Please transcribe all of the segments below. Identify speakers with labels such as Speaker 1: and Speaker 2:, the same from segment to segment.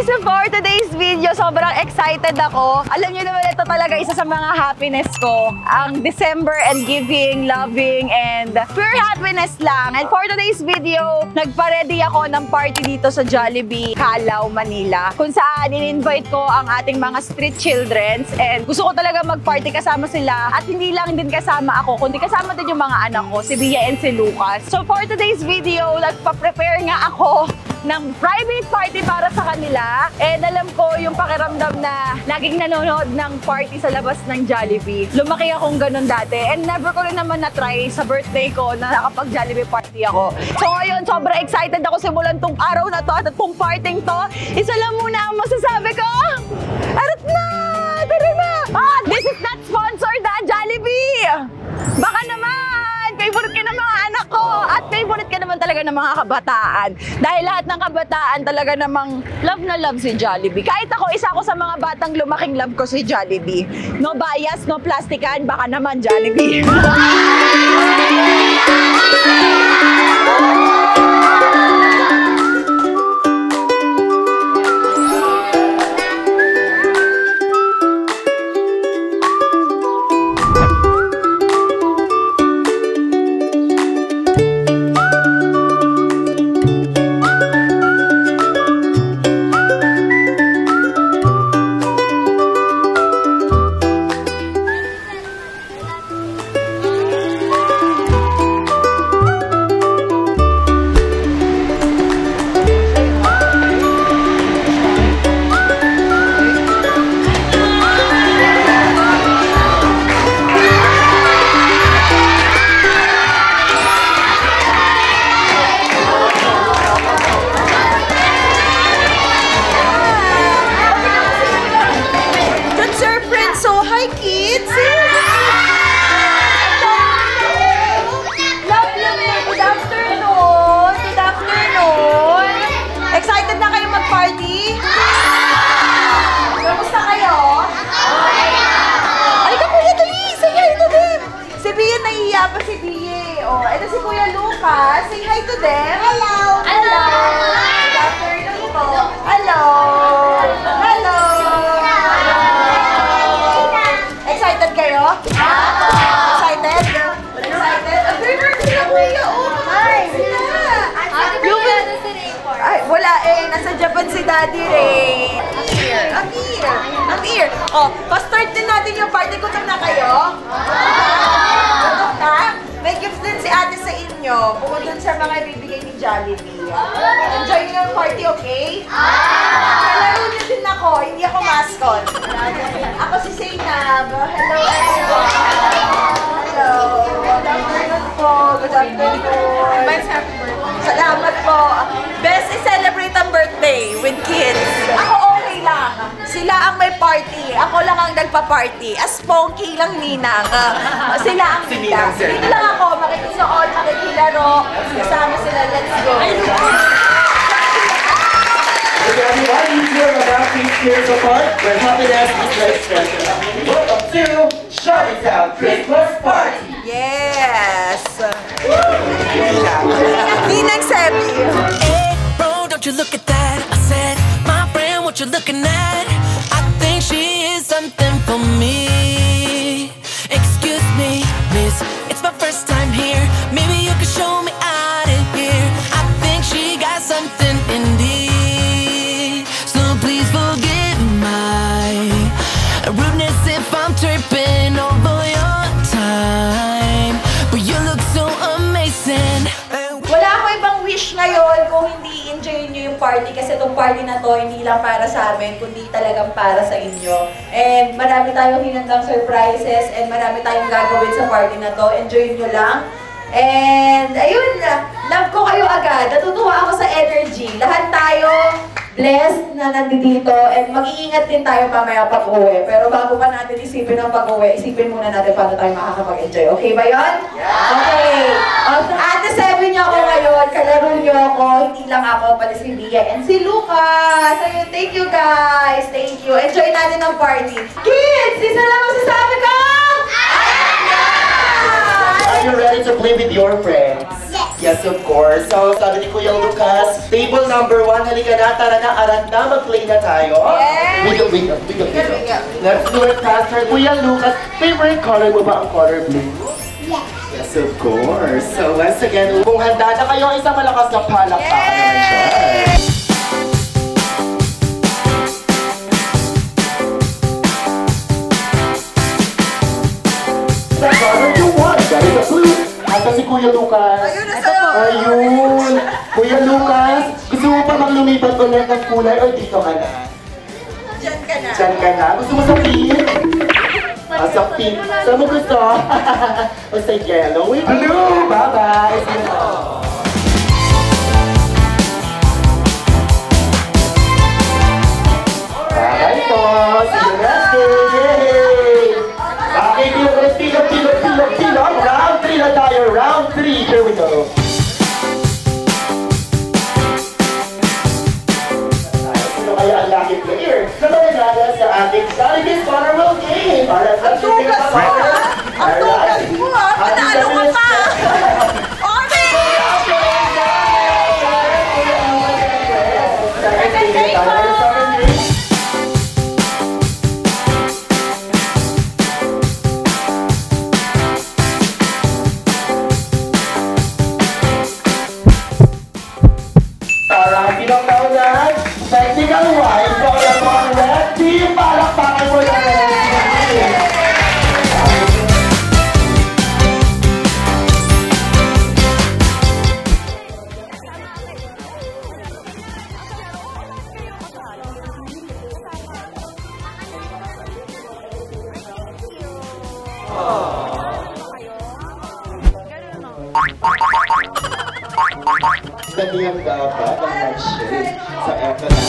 Speaker 1: So for today's video, sobrang excited ako. Alam niyo naman, ito talaga isa sa mga happiness ko. Ang December and giving, loving, and pure happiness lang. And for today's video, nagpa-ready ako ng party dito sa Jollibee, Calao, Manila. Kung saan in-invite ko ang ating mga street children. And gusto ko talaga mag-party kasama sila. At hindi lang din kasama ako, kundi kasama din yung mga anak ko, si Bia and si Lucas. So for today's video, nagpa-prepare nga ako ng private party para sa kanila. And alam ko yung pakiramdam na laging nanonood ng party sa labas ng Jollibee. Lumaki akong ganun dati. And never ko rin naman na-try sa birthday ko na nakapag-Jollibee party ako. So ngayon, sobrang excited ako simulan tong araw na to at tong parting to. Isa lang muna ang masasabi ko. Arat na! Tara na! This is not sponsored na Jollibee! Baka naman! Favorite ka ng mga anak ko at favorite ka naman talaga ng mga kabataan. Dahil lahat ng kabataan talaga namang love na love si Jollibee. Kahit ako, isa ako sa mga batang lumaking love ko si Jollibee. No bias, no plastikan, baka naman Jollibee. Si Bia. Oh, ito si Kuya Lucas. Say hi to them. Hello. Hello. Good afternoon po. Hello. Hello. Excited kayo? Excited? Excited? Ang favorite sila, Kuya. Oh, hi. Ay, wala eh. Nasa Japan si Daddy Ray. I'm here. I'm here. Oh, pa-start din natin yung party. Gutom na kayo? May gifts din si ate sa inyo. Bukod dun sa mga ibibigay ni Jollibee. Enjoy nyo yung party, okay? Kalaro nyo din ako. Hindi ako mascot. Ako si Zainab. Hello, everyone. Hello. Good afternoon po. Good afternoon. Happy birthday. Salamat po. Best is celebrate ang birthday with kids. Ako okay lang. Sila ang may party. Ako lang ang nagpa-party. As Ponky lang, Ninang. Sila ang Ninang. Dito lang ako, makikisuot, makikilaro. Kasama sila, let's go.
Speaker 2: Okay, everyone, you two are about 8 years apart, but happiness is very special. Welcome to Chinatown Christmas Party!
Speaker 1: Yes! Ninang Sebi!
Speaker 3: Hey, bro, don't you look at that? I said, my friend, what you looking at? I think she is something for me. Excuse me, miss, it's my first time here. Maybe you could show me out of here. I think she got something indeed. So please forgive my rudeness if I'm tripping over your time. But you look so amazing.
Speaker 1: Wala ako ibang wish ngayon kung hindi enjoy nyo yung party kasi itong party na to hindi lang para sa amin kundi talagang para sa inyo. And marami tayong hinandang surprises and marami tayong gagawin sa party na to. Enjoy nyo lang. And ayun, love ko kayo agad. Natutuwa ako sa energy. Lahat tayo blessed na nandito and mag-iingat din tayo mamaya pag-uwi. Pero bago pa natin isipin ang pag-uwi, isipin muna natin paano tayo makakapag-enjoy. Okay ba yun? Yeah. Okay. Ate Sebi niyo ako ngayon, kalaro niyo ako, hindi lang ako, pati si Bia and si Lucas. Ayun, thank you guys. Thank you. Enjoy natin ang party. Kids, isa lang masasabi ko!
Speaker 2: Are you ready to play with your friends?
Speaker 4: Yes.
Speaker 2: Yes, of course. So, sabi ni Kuya Lucas, table number 1, halika na, tara na, arat na, mag-play na tayo.
Speaker 1: Yes!
Speaker 2: Wait up. Let's do it faster. Kuya Lucas, favorite color mo ba ang color blue? Yes, of course. So, once again, kung handa na kayo, isang malakas na palakpakan naman siya. The color you want, that is a blue. Asa si Kuya Lucas? Ayun! Kuya Lucas, gusto mo pa lumipat ulit ng kulay o dito ka na? Diyan ka na. Gusto mo sa pink? Sa pink. Saan mo gusto? O sa yellow? Blue! Bye-bye! Bye po! See you next day! Yay! Okay, pilok. Round 3 na tayo. Round 3. Here we go. Sino kaya ang lucky player? Sabay natin sa ating Jollibee Honorable Game. Para sa
Speaker 1: tugas mo, ha? Ang tugas mo, ha? Panalo ka pa! Technical wise, so yung mga red team, palakpakan mo yung red team. Ganyan dapat ang nag-shade sa eto na.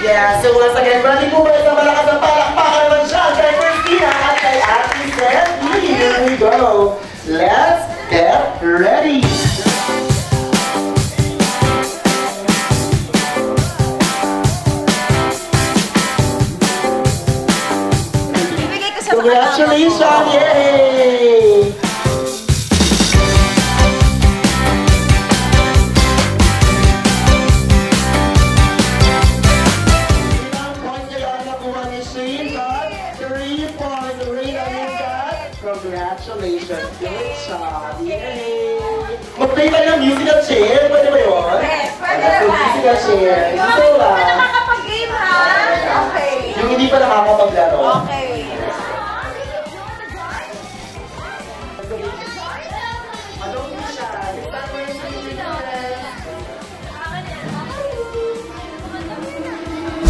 Speaker 1: Yeah, so once again, ready po ba isang malakas ang palakpakan naman siya kay Christina at kay Ate Sandy. Here we go. Let's get ready. Congratulations! Yay! Congratulations! Good job! Yay! Mag-play ka ng musical chair? Pwede ba yun? Yes, pwede naman.
Speaker 2: Musical chair.
Speaker 1: Yung
Speaker 2: Gusto
Speaker 1: hindi
Speaker 2: ba?
Speaker 1: pa nakakapag-game, ha? Okay.
Speaker 2: Yung hindi pa nakakapaglaro?
Speaker 1: Okay.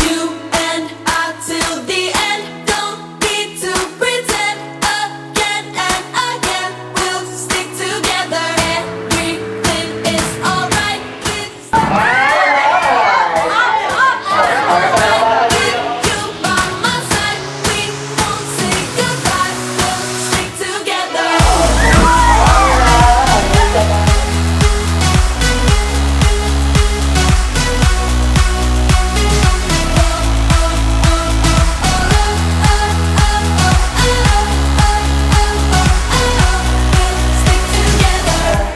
Speaker 3: You and I till the end. Don't need to pretend again and again. We'll stick together. Everything is alright. With you by my side, we won't say goodbye. We'll stick together.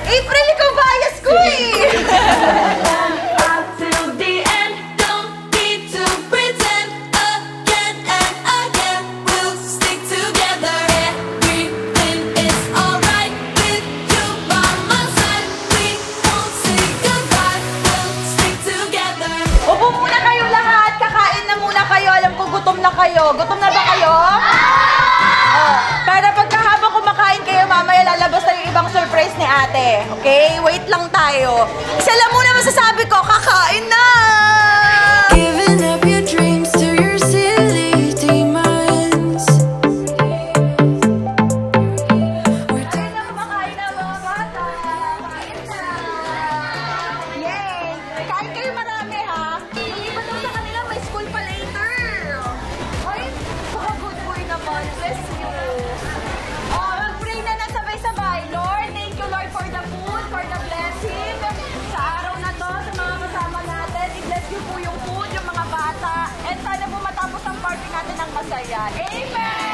Speaker 1: April, ikaw bias ko eh!
Speaker 3: Till the end, don't need to pretend again and again. We'll stick together. Everything is alright with you by my side. We won't say goodbye. We'll stick together.
Speaker 1: Upo muna kayo lahat. Kakain na muna kayo. Alam ko gutom na kayo. Gutom na ba kayo? Oh, para pagkahabang kumakain kayo, mamaya lalabas na yung ibang surprise ni ate. Okay? Wait lang tayo. Isa lang muna masasabi ko, kakain na!
Speaker 3: Giving up your dreams to your silly demons.
Speaker 1: Kain na, kumakain na mga bata. Kain na. Yay! Kain kayo marami ha. Yung iba daw sa kanila may school pa later. Ay, baka good boy naman. Bless you. masaya. Amen!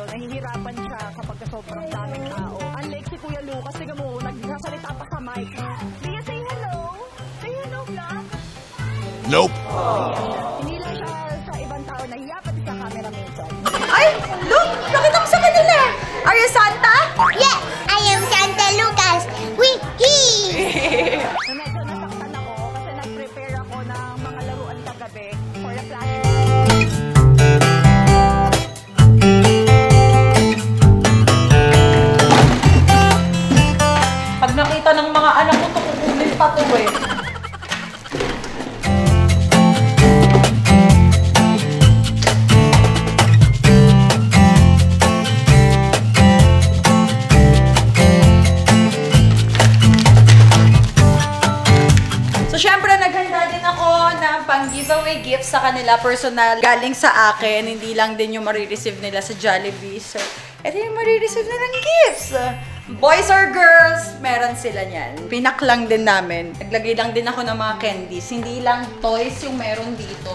Speaker 1: Nahihirapan siya kapag sobrang daming tao. Unlike si Kuya Lucas, tiga mo, nagsasalita pa sa mic. Bia, say hello! Say hello, vlog!
Speaker 4: Nope!
Speaker 1: Hindi lang siya sa ibang tao, nahiya pati sa camera minsan. Ay! Look! Nakita mo sa kanila! Are you Santa?
Speaker 5: Yeah! I am Santa Lucas! Wee-hee!
Speaker 1: Medyo nasaktan ako kasi nag-prepare ako ng mga laruan kagabi for the flash. Pag nakita ng mga anak ko, kukunin pa to eh. So, syempre, naghanda din ako ng pang-giveaway gifts sa kanila, personal. Galing sa akin, hindi lang din yung marireceive nila sa Jollibee. So, ito yung marireceive nilang gifts. Boys or girls, meron sila niyan. Pinaklang din namin. Naglagay lang din ako ng mga candies. Hindi lang toys yung meron dito.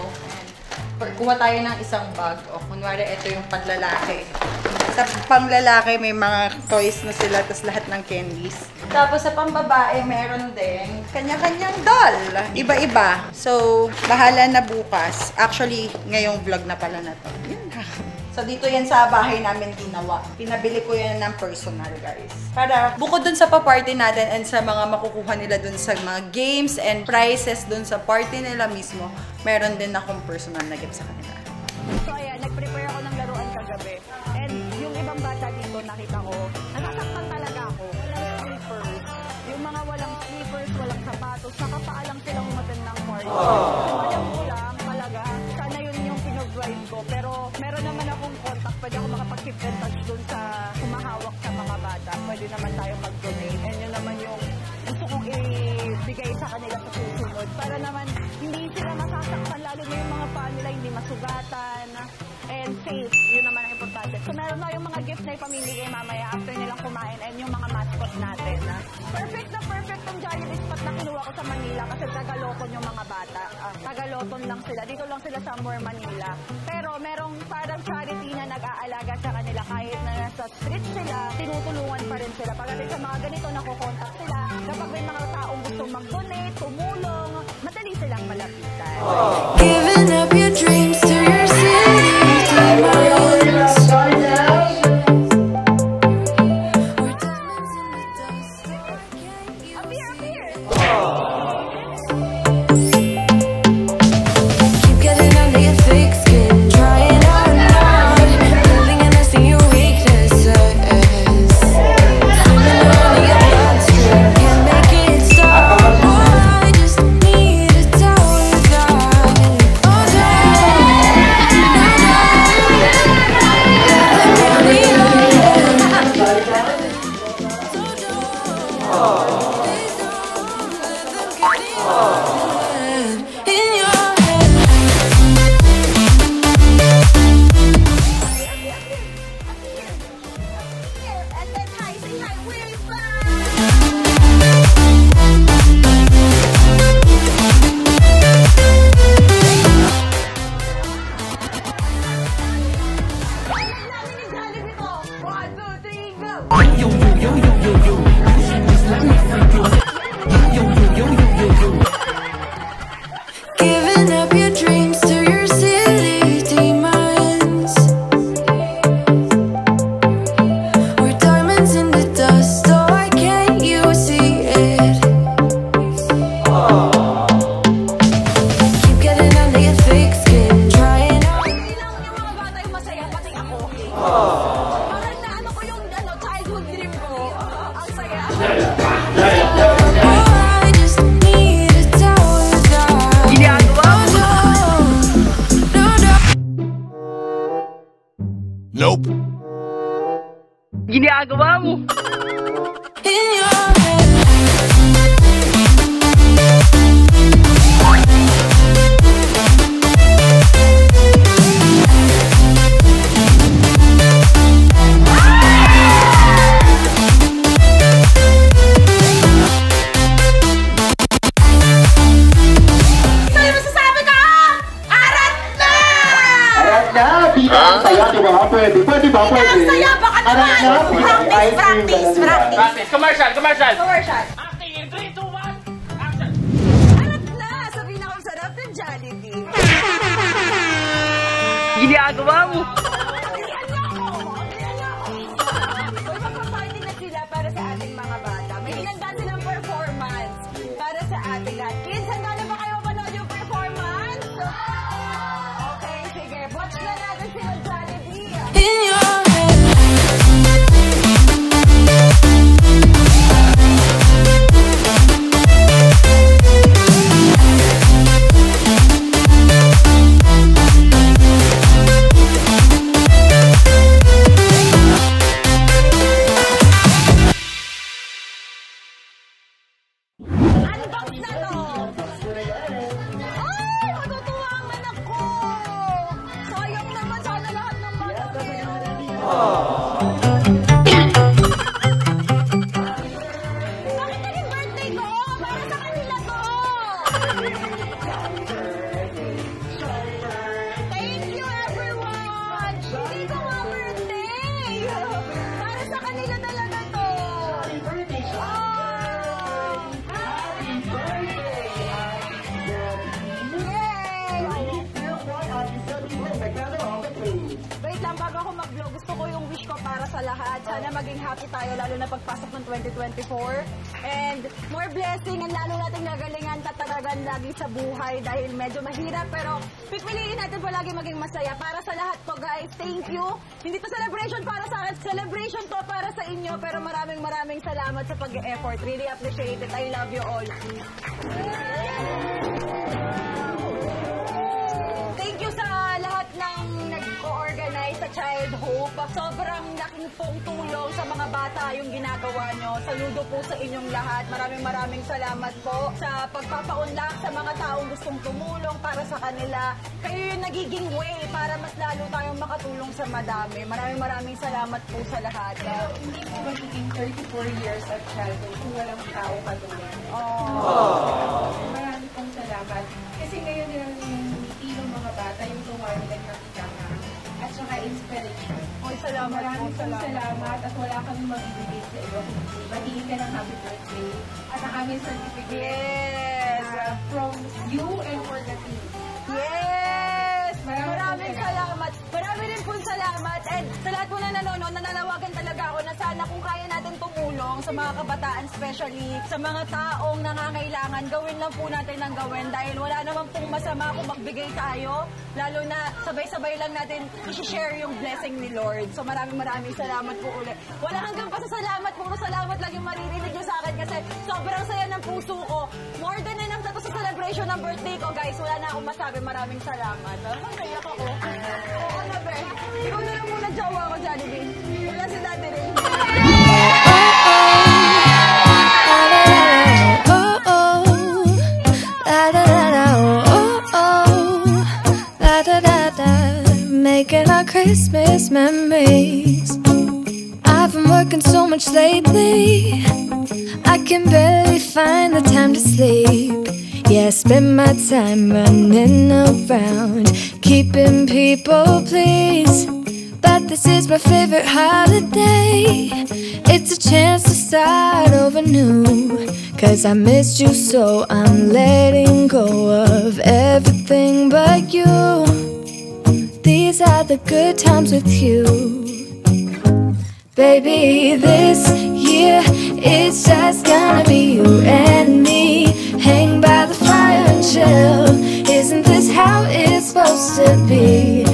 Speaker 1: Kuha tayo ng isang bag. O, kunwari, ito yung panlalaki. Sa panglalaki, may mga toys na sila, tapos lahat ng candies. Tapos sa pambabae, meron din kanya-kanyang doll. Iba-iba. So, bahala na bukas. Actually, ngayong vlog na pala na to. Yun na. So, dito yan sa bahay namin ginawa. Pinabili ko yan ng personal, guys. Para bukod dun sa pa-party natin and sa mga makukuha nila dun sa mga games and prizes dun sa party nila mismo, meron din akong personal na gift sa kanila. So, ayan, nag-prepare ako ng laruan kagabi. And yung ibang bata dito, nakita ko, nasasaktan talaga ako. Walang slippers. Yung mga walang slippers, walang sapatos, nakapaa lang silang umaten ng party. Alam ko lang, talaga, sana yun yung pinag-drive ko. Pero meron naman akong contact, pwede ako makapag-keep in touch dun sa humahawak sa mga bata. Pwede naman tayo mag-donate. And yun naman yung gusto kong ibigay sa kanila sa susunod. Para naman hindi sila masasaktan, lalo na yung mga paa nila hindi masugatan. And safe, yun naman ang importante. So meron na yung mga gift na ipamimigay mamaya after nilang kumain and yung mga mascot natin. Perfect na perfect tong Jollibee spot na kinuha ko sa Manila kasi Tagaloton yung mga bata. Tagaloton lang sila. Dito lang sila sa More Manila. Pero merong parang charity na nag-aalaga sa kanila kahit na nasa street sila, tinutulungan pa rin sila. Pagdating sa mga ganito, nakukontak sila. Kapag may mga taong gustong mag-donate, tumulong, madali silang malapitan.
Speaker 3: Giving up your dreams to your city. Giving up your dreams to your silly demons. We're diamonds in the dust. Oh, why can't you see it? Keep getting under your thick skin, trying out.
Speaker 1: Hindi lang yung mga bata yung masaya, pati ako. Parang na ano ko yung childhood dream ko. Ang saya.
Speaker 3: I just need a towel down.
Speaker 4: Nope.
Speaker 1: Ginagawa mo.
Speaker 3: in your head.
Speaker 2: Pwede ba? Pwede.
Speaker 5: Saya, baka naman. Practice.
Speaker 4: Commercial.
Speaker 1: Acting in 3, 2, 1, action! Harap na sa pinakasarap ng Jollibee.
Speaker 4: Ginagawa mo.
Speaker 1: Uy, magpaparty na sila para sa ating mga bata. May hinanda silang performance para sa ating lahat. Kids, handa na ba kayo manood yung performance? Okay, sige. Watch na natin sila Jollibee.
Speaker 3: In your head.
Speaker 1: Unbox na to! Ay! Matutuwa ang anak ko! Sayang naman, sana lahat ng bata meron. Bakit naging birthday ko? Para sa kanila to! Thank you, everyone! Hindi ko nga birthday! Para sa kanila talaga to! Wait lang, bago ako mag-vlog, gusto ko yung wish ko para sa lahat. Sana maging happy tayo, lalo na pagpasok ng 2024. And more blessing, and lalo nating nagalingan, tataragan lagi sa buhay dahil medyo mahirap. Pero pipiliin natin palagi maging masaya. Para sa lahat to, guys, thank you. Hindi to celebration para sa akin, celebration to para sa inyo. Pero maraming salamat sa pag-e-effort. Really appreciate it. I love you all. Thank you sa lahat ng nag-co-organize sa Child Hope. Sobrang laking pong tulong sa mga bata yung ginagawa nyo. Saludo po sa inyong lahat. Maraming salamat po sa pagpapaunlak sa mga taong gustong tumulong para sa kanila. Kayo yung nagiging way para mas lalo tayong makatulong sa madami. Maraming salamat po sa lahat.
Speaker 6: Hindi po magiging 34 years of childhood kung walang tao katulad. Maraming pong salamat. Kasi ngayon yung ng mga bata, yung tuwari nagkakita ka. At saka inspiration.
Speaker 1: Oy, salamat po.
Speaker 6: Salamat at wala kami mag-ibigay sa iyo. Batiin ka ng happy birthday. At ang aming certificate.
Speaker 1: Yes!
Speaker 6: From you and for the team.
Speaker 1: Yes! Maraming salamat. Marami rin po salamat. And sa lahat po na nanonood, nananawagan talaga ako na sana kung kaya natin tumulong sa mga kabataan, especially sa mga taong nangangailangan, gawin lang po natin ang gawin dahil wala naman pong masama kung magbigay tayo. Lalo na sabay-sabay lang natin i-share yung blessing ni Lord. So maraming salamat po ulit. Wala hanggang pasasalamat, puro salamat lang yung maririnig nyo sa akin kasi sobrang saya ng puso ko. More than enough na to sa celebration ng birthday ko, guys. Wala na akong masabi. Maraming salamat. Naiyak ako. Oo na, be. Ikaw na lang muna jowa ko, Jollibee. Wala si Daddy rin.
Speaker 7: Making our Christmas memories. I've been working so much lately, I can barely find the time to sleep. Yeah, I spend my time running around, keeping people pleased. But this is my favorite holiday. It's a chance to start over new. Cause I missed you so I'm letting go of everything but you. These are the good times with you. Baby, this year it's just gonna be you and me. Hang by the fire and chill. Isn't this how it's supposed to be?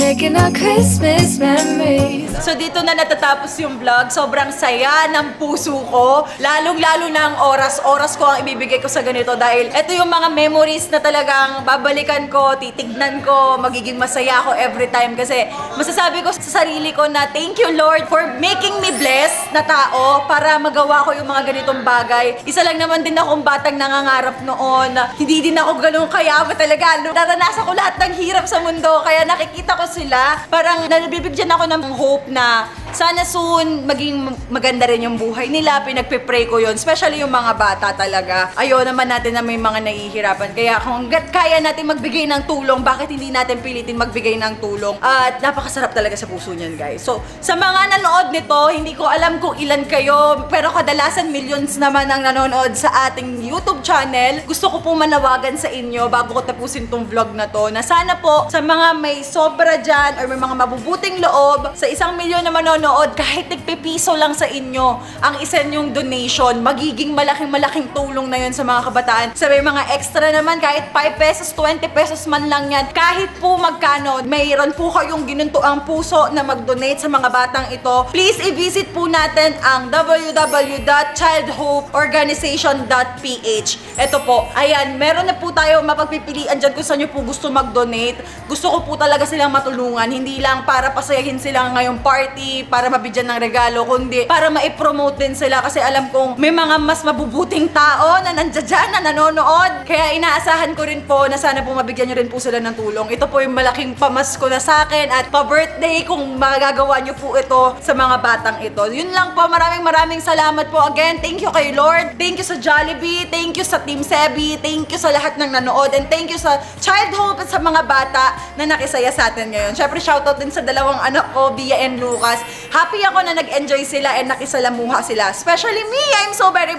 Speaker 7: making our Christmas memories.
Speaker 1: So dito na natatapos yung vlog. Sobrang saya ng puso ko. Lalong-lalo na ang oras ko ang ibibigay ko sa ganito dahil ito yung mga memories na talagang babalikan ko, titignan ko, magiging masaya ako every time kasi masasabi ko sa sarili ko na thank you Lord for making me blessed na tao para magawa ko yung mga ganitong bagay. Isa lang naman din akong batang nangangarap noon. Hindi din ako ganun kayaman talaga. Naranasan ko lahat ng hirap sa mundo kaya nakikita ko sila. Parang nabibigyan ako ng hope na sana soon maging maganda rin yung buhay nila. Pinagpe-pray ko yun. Especially yung mga bata talaga. Ayaw naman natin na may mga nahihirapan. Kaya kung kaya natin magbigay ng tulong, bakit hindi natin pilitin magbigay ng tulong? At napakasarap talaga sa puso niyan guys. So sa mga nanood nito, hindi ko alam kung ilan kayo, pero kadalasan millions naman ang nanonood sa ating YouTube channel. Gusto ko po manawagan sa inyo bago ko tapusin tong vlog na to na sana po sa mga may sobra dyan or may mga mabubuting loob sa 1 milyon na manonood, kahit nagpipiso lang sa inyo ang isa nyong donation, magiging malaking tulong na yun sa mga kabataan. Sa may mga extra naman, kahit 5 pesos, 20 pesos man lang yan, kahit po magkano, mayroon po kayong ginuntuang puso na mag-donate sa mga batang ito. Please i-visit po natin ang www.childhopeorganization.ph. Ito po, ayan, meron na po tayo mapagpipilian dyan kung saan nyo po gusto mag-donate. Gusto ko po talaga silang matulungan, hindi lang para pasayahin sila ngayong party, para mabigyan ng regalo, kundi para ma-promote din sila kasi alam kong may mga mas mabubuting tao na nandiyan dyan, na nanonood. Kaya inaasahan ko rin po na sana po mabigyan nyo rin po sila ng tulong. Ito po yung malaking pamasko na sa akin at pa-birthday kung magagawa nyo po ito sa mga batang ito. Yun lang po, maraming salamat po again. Thank you kay Lord, thank you sa Jollibee, thank you sa Team Sebi, thank you sa lahat ng nanood, and thank you sa Child Hope at sa mga bata na nakisaya sa atin ngayon. Syempre shoutout din sa dalawang anak ko, Bia and Lucas. Happy ako na nag-enjoy sila and nakisalamuha sila. Especially me, I'm so very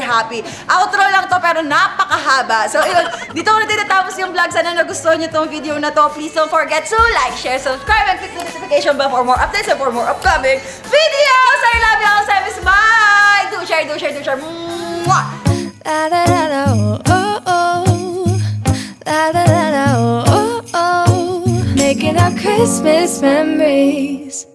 Speaker 1: happy. Outro lang to pero napakahaba. So yun, dito ko na tinatapos yung vlog. Sana nagustuhan nyo tong video na to. Please don't forget to like, share, subscribe, and click the notification bell for more updates and for more upcoming videos. I love you all. Bye! Do share. Mwah!
Speaker 7: La da da da oh oh oh, la da da da oh oh oh, making our Christmas memories.